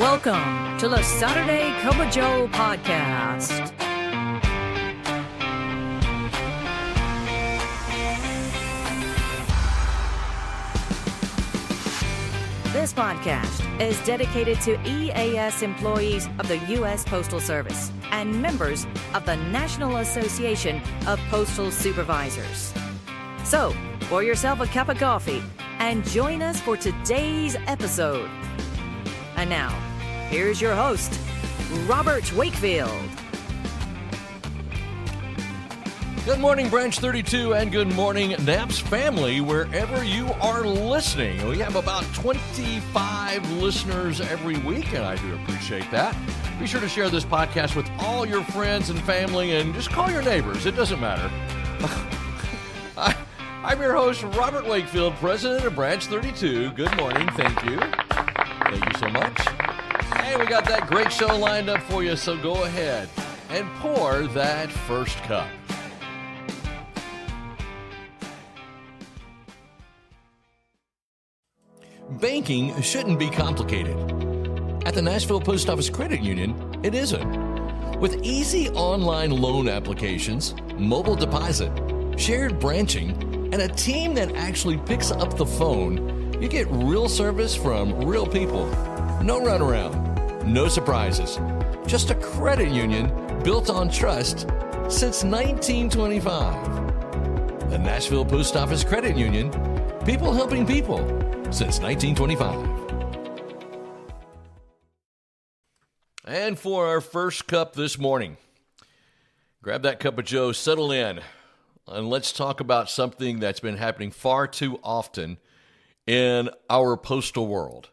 Welcome to the Saturday Cup of Joe podcast. This podcast is dedicated to EAS employees of the U.S. Postal Service and members of the National Association of Postal Supervisors. So, pour yourself a cup of coffee and join us for today's episode. And now, here's your host, Robert Wakefield. Good morning, Branch 32, and good morning, Naps family, wherever you are listening. We have about 25 listeners every week, and I do appreciate that. Be sure to share this podcast with all your friends and family, and just call your neighbors. It doesn't matter. I'm your host, Robert Wakefield, president of Branch 32. Good morning. Thank you. Thank you so much. Hey, we got that great show lined up for you, so go ahead and pour that first cup. Banking shouldn't be complicated. At the Nashville Post Office Credit Union, it isn't. With easy online loan applications, mobile deposit, shared branching, and a team that actually picks up the phone, you get real service from real people. No runaround, no surprises. Just a credit union built on trust since 1925. The Nashville Post Office Credit Union, people helping people since 1925. And for our first cup this morning, grab that cup of Joe, settle in, and let's talk about something that's been happening far too often in our postal world.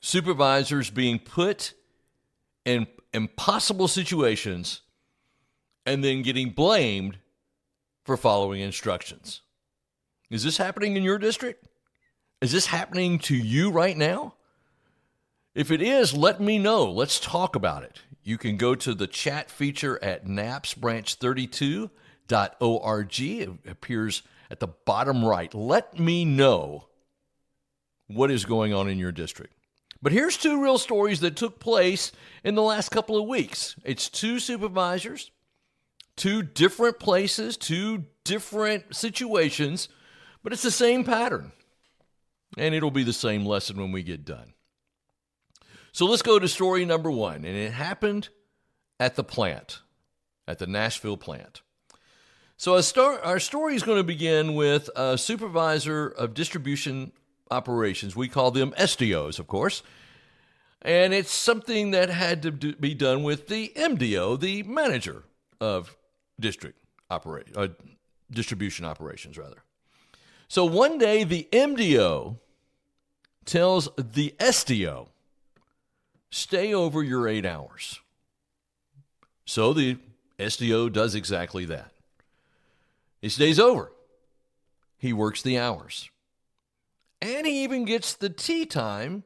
Supervisors being put in impossible situations and then getting blamed for following instructions. Is this happening in your district? Is this happening to you right now? If it is, let me know. Let's talk about it. You can go to the chat feature at napsbranch32.org. It appears at the bottom right. Let me know what is going on in your district. But here's two real stories that took place in the last couple of weeks. It's two supervisors, two different places, two different situations, but it's the same pattern. And it'll be the same lesson when we get done. So let's go to story number one. And it happened at the plant, at the Nashville plant. So our story is going to begin with a supervisor of distribution operations. We call them SDOs, of course. And it's something that had to be done with the MDO, the manager of distribution operations, rather. So one day the MDO tells the SDO, stay over your 8 hours. So the SDO does exactly that. He stays over. He works the hours. And he even gets the tea time,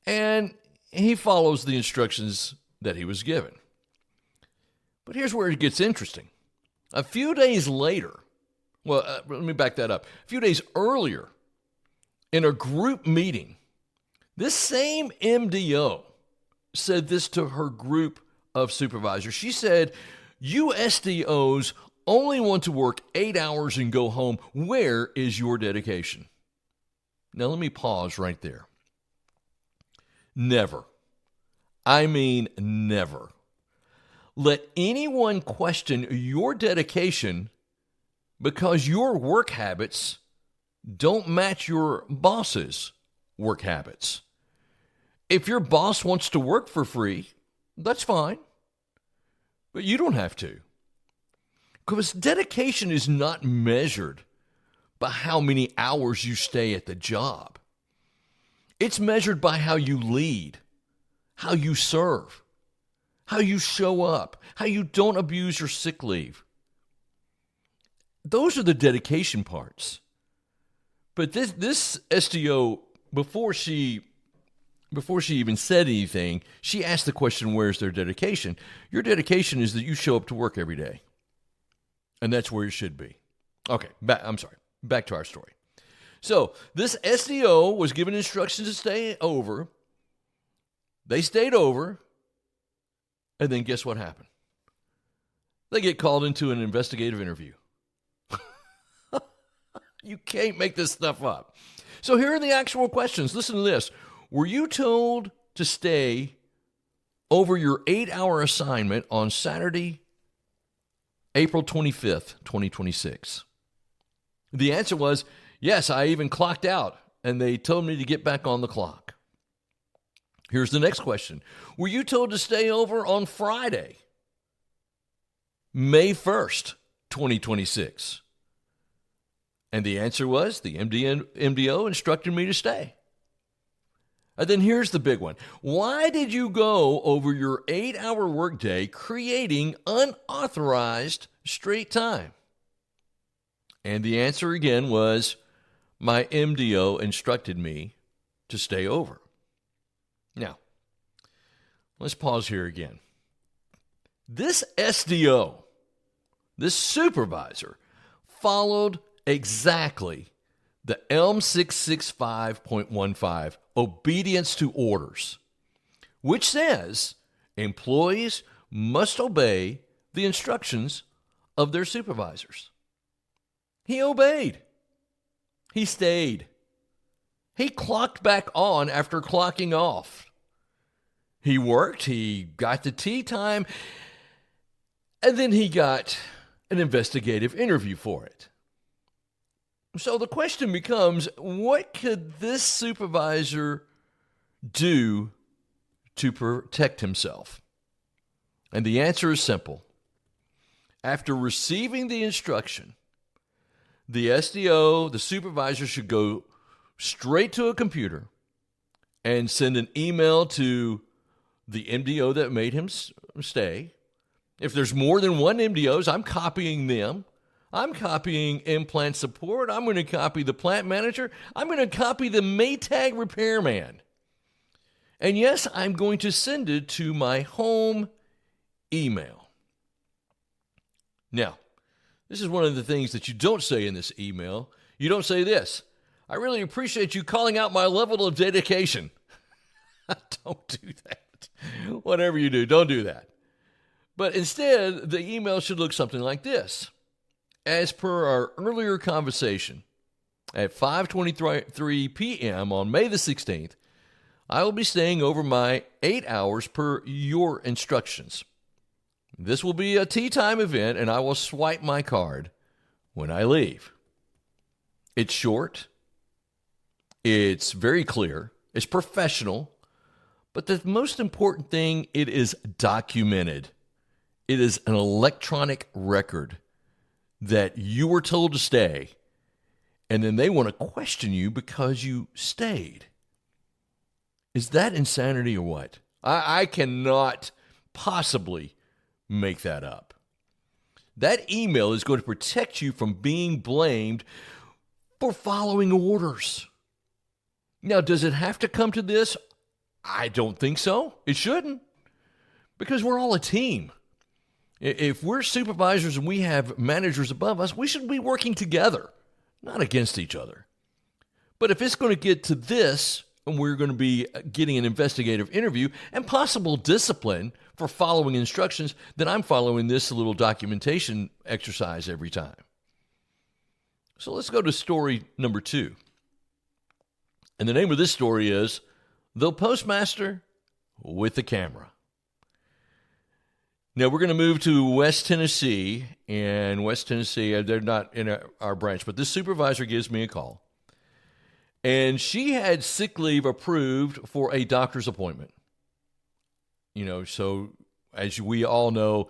and he follows the instructions that he was given. But here's where it gets interesting. A few days later, let me back that up. A few days earlier, in a group meeting, this same MDO said this to her group of supervisors. She said, you SDOs only want to work 8 hours and go home. Where is your dedication? Now, let me pause right there. Never. I mean, never. Let anyone question your dedication because your work habits don't match your boss's work habits. If your boss wants to work for free, that's fine. But you don't have to. Because dedication is not measured by how many hours you stay at the job. It's measured by how you lead, how you serve, how you show up, how you don't abuse your sick leave. Those are the dedication parts. But this SDO, before she even said anything, she asked the question, where's their dedication? Your dedication is that you show up to work every day. And that's where you should be. Okay, back to our story. So this SDO was given instructions to stay over, They stayed over, and then guess what happened? They get called into an investigative interview. You can't make this stuff up. So here are the actual questions. Listen to this. Were you told to stay over your 8-hour assignment on Saturday, April 25th, 2026? The answer was, yes, I even clocked out, and they told me to get back on the clock. Here's the next question. Were you told to stay over on Friday, May 1st, 2026? And the answer was, the MDO instructed me to stay. And then here's the big one. Why did you go over your 8-hour workday creating unauthorized straight time? And the answer again was, my MDO instructed me to stay over. Now, let's pause here again. This SDO, this supervisor, followed exactly the ELM 665.15, obedience to orders, which says employees must obey the instructions of their supervisors. He obeyed. He stayed. He clocked back on after clocking off. He worked, he got the tea time, and then he got an investigative interview for it. So the question becomes, what could this supervisor do to protect himself? And the answer is simple. After receiving the instruction, the SDO, the supervisor, should go straight to a computer and send an email to the MDO that made him stay. If there's more than one MDOs, I'm copying them. I'm copying implant support. I'm going to copy the plant manager. I'm going to copy the Maytag repairman. And yes, I'm going to send it to my home email. Now, this is one of the things that you don't say in this email. You don't say this. I really appreciate you calling out my level of dedication. Don't do that. Whatever you do, don't do that. But instead, the email should look something like this. As per our earlier conversation, at 5:23 p.m. on May the 16th, I will be staying over my 8 hours per your instructions. This will be a tea time event, and I will swipe my card when I leave. It's short. It's very clear. It's professional. But the most important thing, it is documented. It is an electronic record that you were told to stay, and then they want to question you because you stayed. Is that insanity or what? I cannot possibly make that up. That email is going to protect you from being blamed for following orders. Now, does it have to come to this? I don't think so. It shouldn't, because we're all a team. If we're supervisors and we have managers above us, we should be working together, not against each other. But if it's going to get to this, and we're going to be getting an investigative interview and possible discipline for following instructions, then I'm following this little documentation exercise every time. So let's go to story number 2. And the name of this story is The Postmaster with the Camera. Now, we're going to move to West Tennessee, and West Tennessee, they're not in our branch, but this supervisor gives me a call, and she had sick leave approved for a doctor's appointment. So as we all know,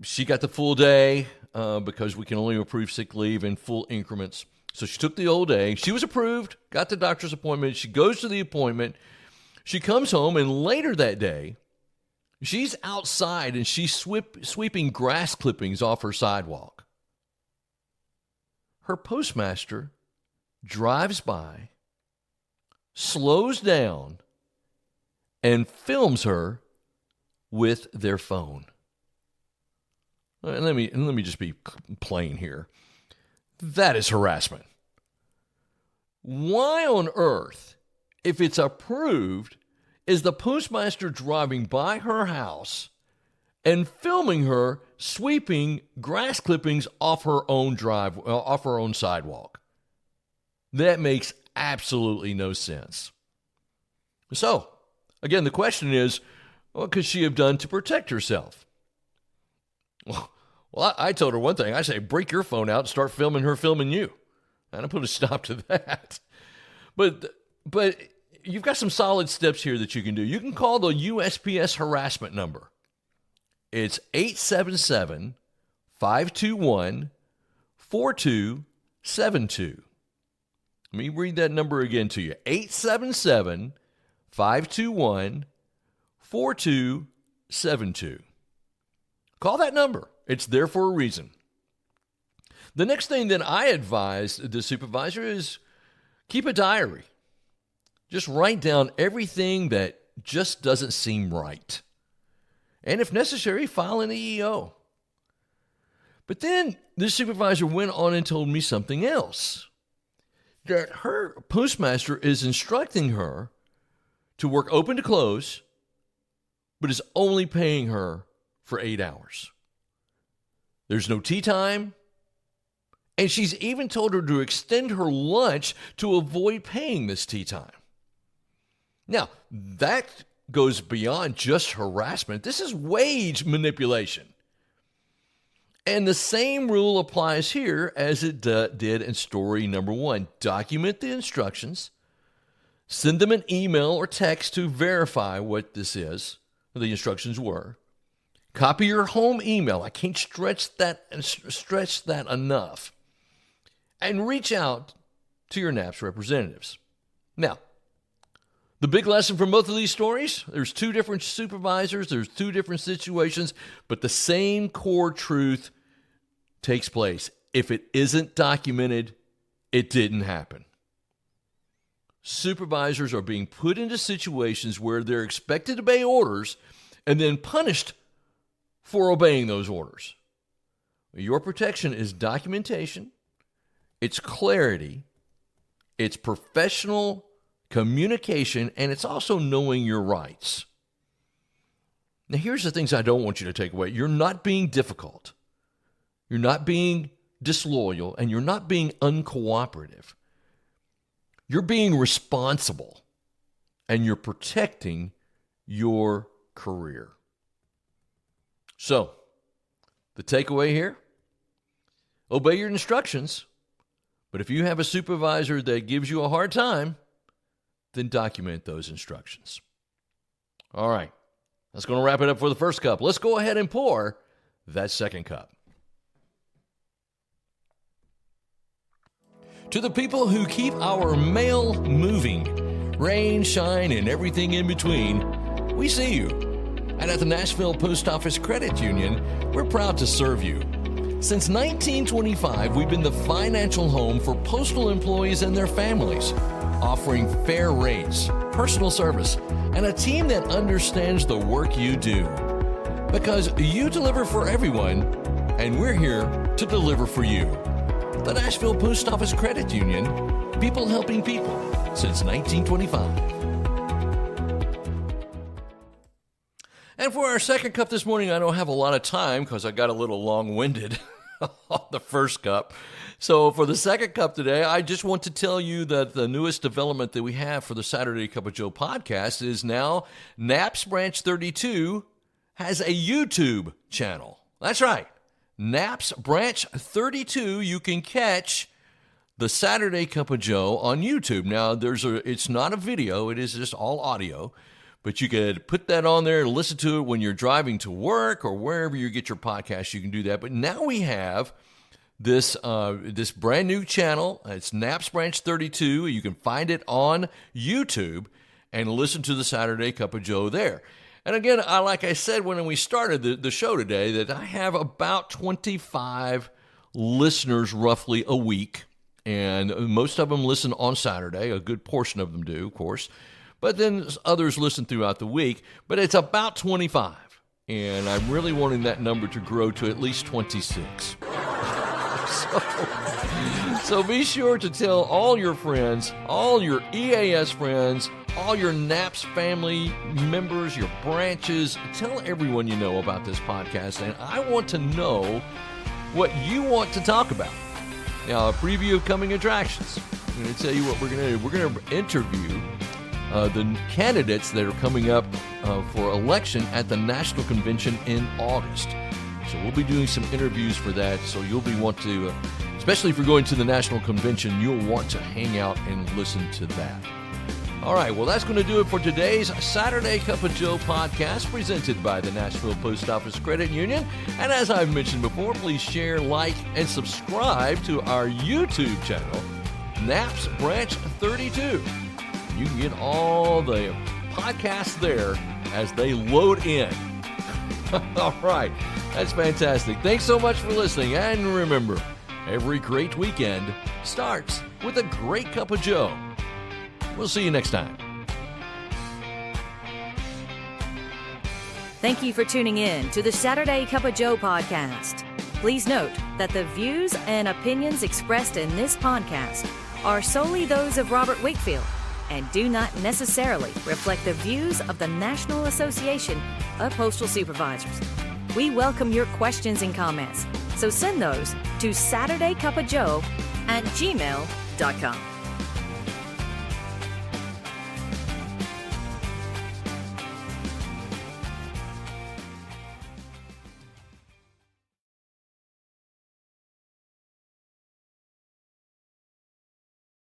she got the full day because we can only approve sick leave in full increments. So she took the whole day. She was approved, got the doctor's appointment. She goes to the appointment. She comes home, and later that day, she's outside and she's sweeping grass clippings off her sidewalk. Her postmaster drives by, slows down, and films her with their phone. Let me just be plain here. That is harassment. Why on earth, if it's approved, is the postmaster driving by her house and filming her sweeping grass clippings off her own sidewalk. That makes absolutely no sense. So, again, the question is, what could she have done to protect herself? Well, I told her one thing. I say, break your phone out and start filming her filming you. And I put a stop to that. But you've got some solid steps here that you can do. You can call the USPS harassment number. It's 877-521-4272. Let me read that number again to you. 877-521-4272. Call that number. It's there for a reason. The next thing that I advise the supervisor is keep a diary. Just write down everything that just doesn't seem right. And if necessary, file an EEO. But then the supervisor went on and told me something else. That her postmaster is instructing her to work open to close, but is only paying her for 8 hours. There's no tea time. And she's even told her to extend her lunch to avoid paying this tea time. Now, that goes beyond just harassment. This is wage manipulation. And the same rule applies here as it did in story number 1. Document the instructions. Send them an email or text to verify what this is, the instructions were. Copy your home email. I can't stretch that enough. And reach out to your NAPS representatives. Now, the big lesson from both of these stories, there's 2 different supervisors, there's 2 different situations, but the same core truth takes place. If it isn't documented, it didn't happen. Supervisors are being put into situations where they're expected to obey orders and then punished for obeying those orders. Your protection is documentation, it's clarity, it's professional communication, and it's also knowing your rights. Now, here's the things I don't want you to take away. You're not being difficult. You're not being disloyal, and you're not being uncooperative. You're being responsible, and you're protecting your career. So, the takeaway here, obey your instructions, but if you have a supervisor that gives you a hard time, then document those instructions. All right, that's going to wrap it up for the first cup. Let's go ahead and pour that second cup. To the people who keep our mail moving, rain, shine, and everything in between, we see you. And at the Nashville Post Office Credit Union, we're proud to serve you. Since 1925, we've been the financial home for postal employees and their families, offering fair rates, personal service, and a team that understands the work you do. Because you deliver for everyone, and we're here to deliver for you. The Nashville Post Office Credit Union, people helping people since 1925. And for our second cup this morning, I don't have a lot of time because I got a little long-winded on the first cup. So for the second cup today, I just want to tell you that the newest development that we have for the Saturday Cup of Joe podcast is now NAPS Branch 32 has a YouTube channel. That's right. NAPS Branch 32, you can catch the Saturday Cup of Joe on YouTube. Now, it's not a video. It is just all audio. But you could put that on there and listen to it when you're driving to work or wherever you get your podcast. You can do that. But now we have this brand new channel. It's NAPS Branch 32. You can find it on YouTube and listen to the Saturday Cup of Joe there. And again, like I said when we started the show today, that I have about 25 listeners roughly a week. And most of them listen on Saturday. A good portion of them do, of course. But then others listen throughout the week. But it's about 25. And I'm really wanting that number to grow to at least 26. So be sure to tell all your friends, all your EAS friends, all your NAPS family members, your branches. Tell everyone you know about this podcast, and I want to know what you want to talk about. Now, a preview of coming attractions. I'm going to tell you what we're going to do. We're going to interview the candidates that are coming up for election at the National Convention in August. So we'll be doing some interviews for that. So you'll especially if you're going to the National Convention, you'll want to hang out and listen to that. All right, well, that's going to do it for today's Saturday Cup of Joe podcast presented by the Nashville Post Office Credit Union. And as I've mentioned before, please share, like, and subscribe to our YouTube channel, NAPS Branch 32. You can get all the podcasts there as they load in. All right, that's fantastic. Thanks so much for listening. And remember, every great weekend starts with a great cup of Joe. We'll see you next time. Thank you for tuning in to the Saturday Cup of Joe podcast. Please note that the views and opinions expressed in this podcast are solely those of Robert Wakefield and do not necessarily reflect the views of the National Association of Postal Supervisors. We welcome your questions and comments, so send those to SaturdayCupOfJoe@gmail.com.